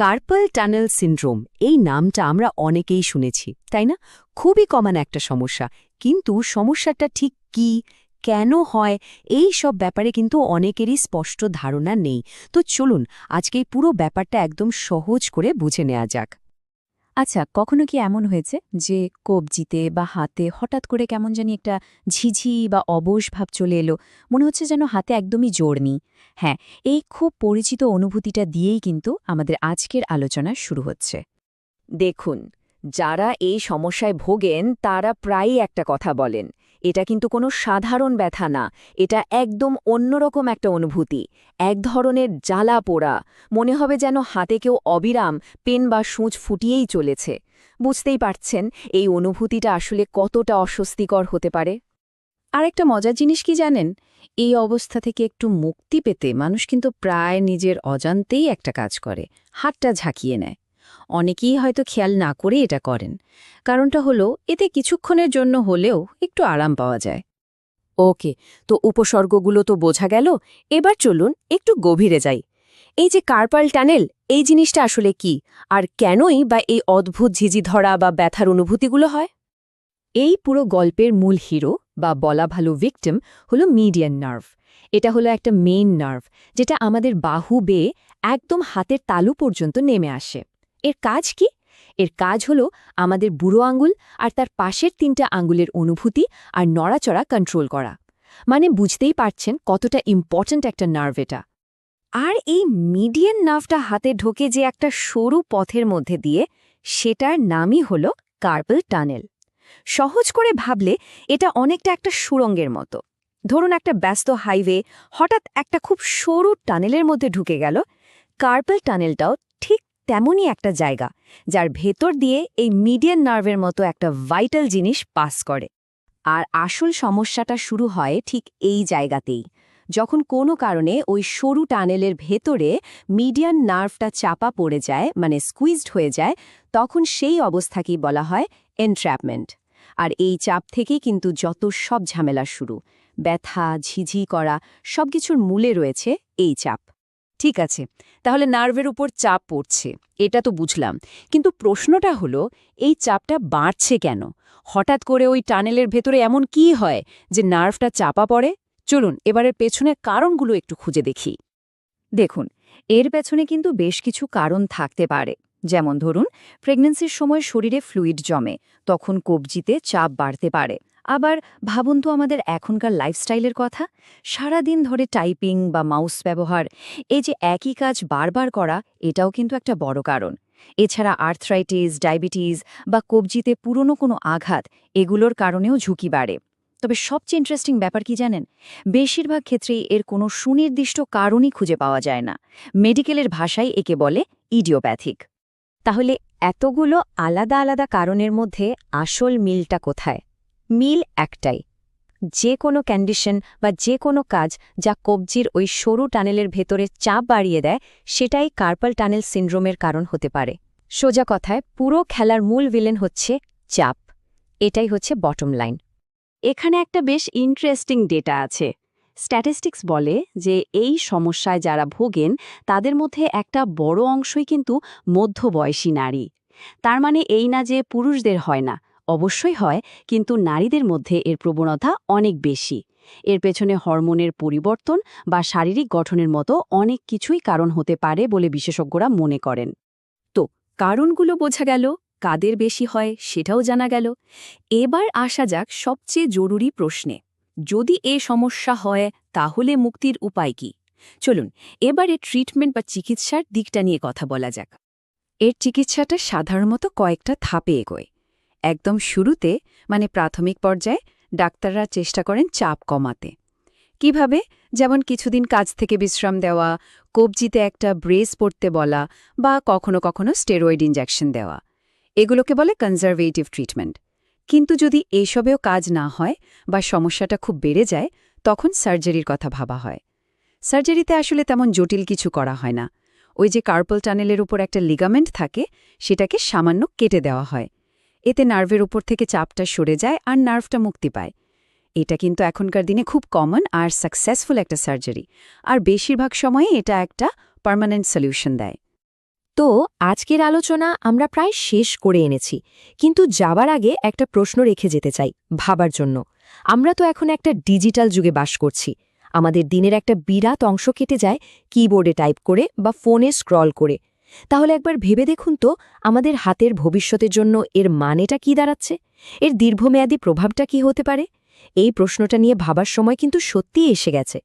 Carpal tunnel syndrome এই নামটা আমরা অনেকেই শুনেছি তাই না? খুবই কমন একটা সমস্যা, কিন্তু সমস্যাটা ঠিক কি, কেন হয়, এই সব ব্যাপারে কিন্তু অনেকেরই স্পষ্ট ধারণা নেই। তো চলুন আজকে এই পুরো ব্যাপারটা একদম সহজ করে বুঝে নেওয়া যাক। আচ্ছা, কখনো কি এমন হয়েছে যে কবজিতে বা হাতে হঠাৎ করে কেমন জানি একটা ঝিঝি বা অবশ ভাব চলে এলো, মনে হচ্ছে যেন হাতে একদমই জোর নেই? হ্যাঁ, এই খুব পরিচিত অনুভূতিটা দিয়েই কিন্তু আমাদের আজকের আলোচনা শুরু হচ্ছে। দেখুন, যারা এই সমস্যায় ভোগেন তারা প্রায়ই একটা কথা বলেন, এটা কিন্তু কোনো সাধারণ ব্যথা না, এটা একদম অন্যরকম একটা অনুভূতি, এক ধরনের জ্বালা পোড়া, মনে হবে যেন হাতে কেউ অবিরাম পেন বা সূঁচ ফুটিয়েই চলেছে। বুঝতেই পারছেন এই অনুভূতিটা আসলে কতটা অস্বস্তিকর হতে পারে। আরেকটা মজার জিনিস কি জানেন? এই অবস্থা থেকে একটু মুক্তি পেতে মানুষ কিন্তু প্রায় নিজের অজান্তেই একটা কাজ করে, হাতটা ঝাঁকিয়ে নেয়। অনেকেই হয়তো খেয়াল না করে এটা করেন। কারণটা হলো এতে কিছুক্ষণের জন্য হলেও একটু আরাম পাওয়া যায়। ওকে, তো উপসর্গগুলো তো বোঝা গেল, এবার চলুন একটু গভীরে যাই। এই যে কার্পাল টানেল, এই জিনিসটা আসলে কি, আর কেনই বা এই অদ্ভুত ঝিঝি ধরা বা ব্যথার অনুভূতিগুলো হয়? এই পুরো গল্পের মূল হিরো বা বলা ভালো ভিকটিম হলো মিডিয়ান নার্ভ। এটা হলো একটা মেইন নার্ভ, যেটা আমাদের বাহু বেয়ে একদম হাতের তালু পর্যন্ত নেমে আসে। এর কাজ কি? এর কাজ হলো আমাদের বুড়ো আঙ্গুল আর তার পাশের 3টা আঙ্গুলের অনুভূতি আর নড়াচড়া কন্ট্রোল করা। মানে বুঝতেই পারছেন কতটা ইম্পর্ট্যান্ট একটা নার্ভ এটা। আর এই মিডিয়ান নার্ভটা হাতে ঢোকে যে একটা সরু পথের মধ্যে দিয়ে, সেটার নামই হলো কার্পাল টানেল। সহজ করে ভাবলে এটা অনেকটা একটা সুড়ঙ্গের মতো। ধরুন একটা ব্যস্ত হাইওয়ে হঠাৎ একটা খুব সরু টানেলের মধ্যে ঢুকে গেল। কার্পাল টানেলটাও ঠিক তেমনই একটা জায়গা, যার ভেতর দিয়ে এই মিডিয়ান নার্ভের মতো একটা ভাইটাল জিনিস পাস করে। আর আসল সমস্যাটা শুরু হয় ঠিক এই জায়গাতেই, যখন কোনো কারণে ওই সরু টানেলের ভেতরে মিডিয়ান নার্ভটা চাপা পড়ে যায়, মানে স্কুইজড হয়ে যায়, তখন সেই অবস্থাকেই বলা হয় এনট্র্যাপমেন্ট। আর এই চাপ থেকেই কিন্তু যত সব ঝামেলা শুরু, ব্যথা, ঝিঝি করা, সবকিছুর মূলে রয়েছে এই চাপ। ঠিক আছে, তাহলে নার্ভের উপর চাপ পড়ছে, এটা তো বুঝলাম, কিন্তু প্রশ্নটা হলো এই চাপটা বাড়ছে কেন? হঠাৎ করে ওই টানেলের ভেতরে এমন কি হয় যে নার্ভটা চাপা পড়ে? চলুন এবারের পেছনের কারণগুলো একটু খুঁজে দেখি। দেখুন, এর পেছনে কিন্তু বেশ কিছু কারণ থাকতে পারে। যেমন ধরুন, প্রেগন্যান্সির সময় শরীরে ফ্লুইড জমে, তখন কবজিতে চাপ বাড়তে পারে। আবার ভাবুন তো আমাদের এখনকার লাইফস্টাইলের কথা, সারাদিন ধরে টাইপিং বা মাউস ব্যবহার, এই যে একই কাজ বারবার করা, এটাও কিন্তু একটা বড় কারণ। এছাড়া আর্থ্রাইটিস, ডায়াবেটিস বা কবজিতে পুরনো কোনো আঘাত, এগুলোর কারণেও ঝুঁকি বাড়ে। তবে সবচেয়ে ইন্টারেস্টিং ব্যাপার কি জানেন? বেশিরভাগ ক্ষেত্রেই এর কোনো সুনির্দিষ্ট কারণই খুঁজে পাওয়া যায় না। মেডিকেলের ভাষায় একে বলে ইডিওপ্যাথিক। তাহলে এতগুলো আলাদা আলাদা কারণের মধ্যে আসল মিলটা কোথায়? মিল একটাই, যে কোনো কন্ডিশন বা যে কোনো কাজ যা কবজির ওই সরু টানেলের ভেতরে চাপ বাড়িয়ে দেয়, সেটাই কার্পাল টানেল সিনড্রোমের কারণ হতে পারে। সোজা কথায় পুরো খেলার মূল ভিলেন হচ্ছে চাপ। এটাই হচ্ছে বটম লাইন। এখানে একটা বেশ ইন্টারেস্টিং ডেটা আছে। স্ট্যাটিস্টিক্স বলে যে এই সমস্যায় যারা ভোগেন তাদের মধ্যে একটা বড় অংশই কিন্তু মধ্যবয়সী নারী। তার মানে এই না যে পুরুষদের হয় না, অবশ্যই হয়, কিন্তু নারীদের মধ্যে এর প্রবণতা অনেক বেশি। এর পেছনে হরমোনের পরিবর্তন বা শারীরিক গঠনের মতো অনেক কিছুই কারণ হতে পারে বলে বিশেষজ্ঞরা মনে করেন। তো কারণগুলো বোঝা গেল, কাদের বেশি হয় সেটাও জানা গেল। এবার আসা যাক সবচেয়ে জরুরি প্রশ্নে। যদি এ সমস্যা হয় তাহলে মুক্তির উপায় কি? চলুন এবারে ট্রিটমেন্ট বা চিকিৎসার দিকটা নিয়ে কথা বলা যাক। এর চিকিৎসাটা সাধারণত কয়েকটা ধাপে এগোয়। একদম শুরুতে, মানে প্রাথমিক পর্যায়ে, ডাক্তাররা চেষ্টা করেন চাপ কমাতে। কিভাবে? যেমন কিছুদিন কাজ থেকে বিশ্রাম দেওয়া, কবজিতে একটা ব্রেস পরতে বলা, বা কখনো কখনো স্টেরয়েড ইনজেকশন দেওয়া। এগুলোকে বলে কনজারভেটিভ ট্রিটমেন্ট। কিন্তু যদি এসবেও কাজ না হয় বা সমস্যাটা খুব বেড়ে যায়, তখন সার্জারির কথা ভাবা হয়। সার্জারিতে আসলে তেমন জটিল কিছু করা হয় না। ওই যে কার্পাল টানেলের উপর একটা লিগামেন্ট থাকে, সেটাকে সামান্য কেটে দেওয়া হয়। এতে নার্ভের উপর থেকে চাপটা সরে যায় আর নার্ভটা মুক্তি পায়। এটা কিন্তু এখনকার দিনে খুব কমন আর সাকসেসফুল একটা সার্জারি, আর বেশিরভাগ সময়ে এটা একটা পার্মানেন্ট সলিউশন দেয়। তো আজকের আলোচনা আমরা প্রায় শেষ করে এনেছি, কিন্তু যাবার আগে একটা প্রশ্ন রেখে যেতে চাই ভাবার জন্য। আমরা তো এখন একটা ডিজিটাল যুগে বাস করছি। আমাদের দিনের একটা বিরাট অংশ কেটে যায় কিবোর্ডে টাইপ করে বা ফোনে স্ক্রল করে। তাহলে একবার ভেবে দেখুন তো, আমাদের হাতের ভবিষ্যতের জন্য এর মানেটা কি দাঁড়াচ্ছে? এর দীর্ঘমেয়াদী প্রভাবটা কি হতে পারে? এই প্রশ্নটা নিয়ে ভাবার সময় কিন্তু সত্যিই এসে গেছে।